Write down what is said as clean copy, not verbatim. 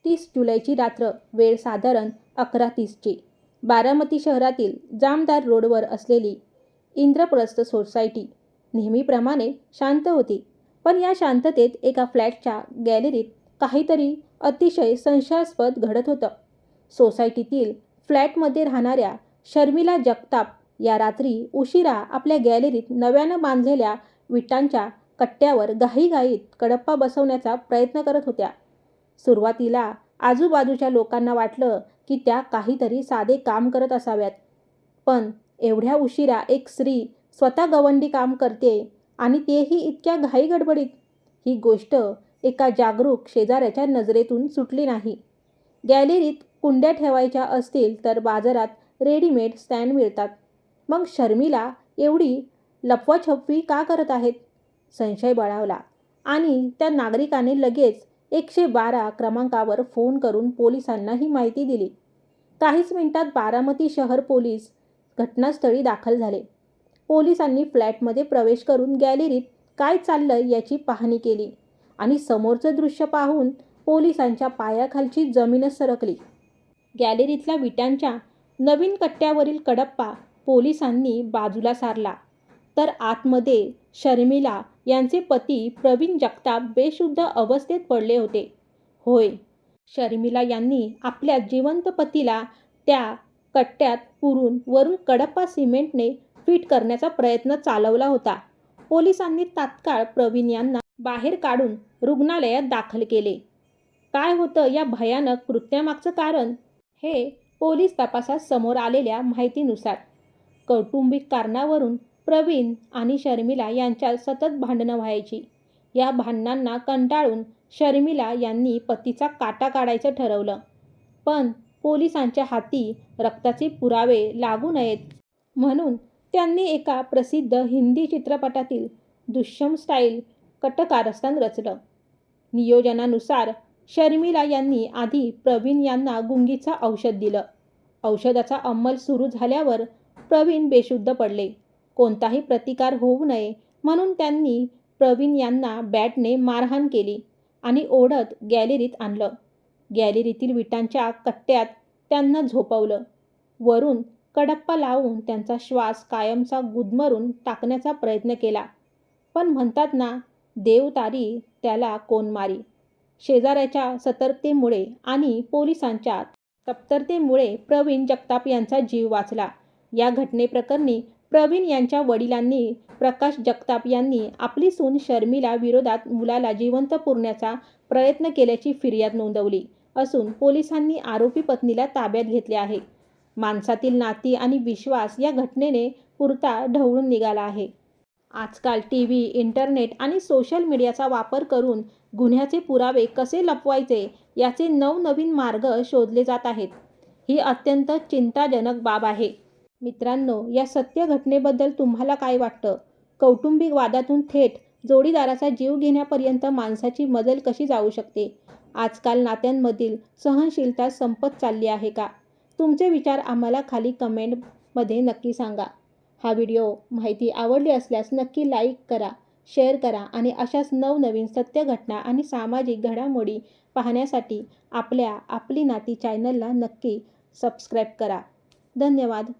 30 जुलैची रात्र, वेळ साधारण 11:30ची. बारामती शहरातील जामदार रोडवर असलेली इंद्रप्रस्थ सोसायटी नेहमीप्रमाणे शांत होती. पण या शांततेत एका फ्लॅटच्या गॅलरीत काहीतरी अतिशय संशयास्पद घडत होतं. सोसायटीतील फ्लॅटमध्ये राहणाऱ्या शर्मिला जगताप या रात्री उशिरा आपल्या गॅलरीत नव्यानं बांधलेल्या विटांच्या कट्ट्यावर घाईघाईत कडप्पा बसवण्याचा प्रयत्न करत होत्या. सुरुवातीला आजूबाजूच्या लोकांना वाटलं की त्या काहीतरी साधे काम करत असाव्यात. पण एवढ्या उशिरा एक स्त्री स्वतः गवंडी काम करतेय आणि तेही इतक्या घाईगडबडीत, ही गोष्ट एका जागरूक शेजाऱ्याच्या नजरेतून सुटली नाही. गॅलरीत कुंड्या ठेवायच्या असतील तर बाजारात रेडीमेड स्टँड मिळतात. मग शर्मिला एवढी लपवाछपवी का करत आहेत? संशय बळावला आणि त्या नागरिकाने लगेच 112 क्रमांकावर फोन करून पोलिसांना ही माहिती दिली. काहीच मिनिटात बारामती शहर पोलीस घटनास्थळी दाखल झाले. पोलिसांनी फ्लॅटमध्ये प्रवेश करून गॅलरीत काय चाललंय याची पाहणी केली आणि समोरचं दृश्य पाहून पोलिसांच्या पायाखालची जमीनच सरकली. गॅलरीतल्या विटांच्या नवीन कट्ट्यावरील कडप्पा पोलिसांनी बाजूला सारला तर आतमध्ये शर्मिला यांचे पती प्रवीण जगताप बेशुद्ध अवस्थेत पडले होते. होय, शर्मिला यांनी आपल्या जिवंत पतीला त्या कट्ट्यात पुरून वरून कडप्पा सिमेंटने फिट करण्याचा प्रयत्न चालवला होता. पोलिसांनी तात्काळ प्रवीण यांना बाहेर काढून रुग्णालयात दाखल केले. काय होतं या भयानक कृत्यामागचं कारण? हे पोलीस तपासात समोर आलेल्या माहितीनुसार कौटुंबिक कारणावरून प्रवीण आणि शर्मिला यांच्यात सतत भांडणं व्हायची. या भांडणांना कंटाळून शर्मिला यांनी पतीचा काटा काढायचं ठरवलं. पण पोलिसांच्या हाती रक्ताचे पुरावे लागू नयेत म्हणून त्यांनी एका प्रसिद्ध हिंदी चित्रपटातील दुष्यम स्टाईल कटकारस्थान रचलं. नियोजनानुसार शर्मिला यांनी आधी प्रवीण यांना गुंगीचं औषध दिलं. औषधाचा अंमल सुरू झाल्यावर प्रवीण बेशुद्ध पडले. कोणताही प्रतिकार होऊ नये म्हणून त्यांनी प्रवीण यांना बॅटने मारहाण केली आणि ओढत गॅलरीत आणलं. गॅलरीतील विटांच्या कट्ट्यात त्यांना झोपवलं. वरून कडप्पा लावून त्यांचा श्वास कायमचा गुदमरून टाकण्याचा प्रयत्न केला. पण म्हणतात ना, देव तारी त्याला कोण मारी. शेजाऱ्याच्या सतर्कतेमुळे आणि पोलिसांच्या तत्परतेमुळे प्रवीण जगताप यांचा जीव वाचला. या घटनेप्रकरणी प्रवीण यांच्या वडिलांनी प्रकाश जगताप यांनी आपली सून शर्मिला विरोधात मुलाला जिवंत पुरण्याचा प्रयत्न केल्याची फिर्याद नोंदवली असून पोलिसांनी आरोपी पत्नीला ताब्यात घेतले आहे. माणसातील नाती आणि विश्वास या घटनेने पुरता ढवळून निघाला आहे. आजकाल टीव्ही, इंटरनेट आणि सोशल मीडियाचा वापर करून गुन्ह्याचे पुरावे कसे लपवायचे याचे नवनवीन मार्ग शोधले जात आहेत. ही अत्यंत चिंताजनक बाब आहे. मित्रांनो, या सत्य घटनेबद्दल तुम्हाला काय वाटतं? कौटुंबिक वादातून थेट जोडीदाराचा जीव घेण्यापर्यंत माणसाची मजल कशी जाऊ शकते? आजकाल नात्यांमधील सहनशीलता संपत चालली आहे का? तुमचे विचार आम्हाला खाली कमेंटमध्ये नक्की सांगा. हा व्हिडिओ माहिती आवडली असल्यास नक्की लाईक करा, शेअर करा आणि अशाच नवनवीन सत्य घटना आणि सामाजिक घडामोडी पाहण्यासाठी आपली नाती चॅनलला नक्की सबस्क्राईब करा. धन्यवाद.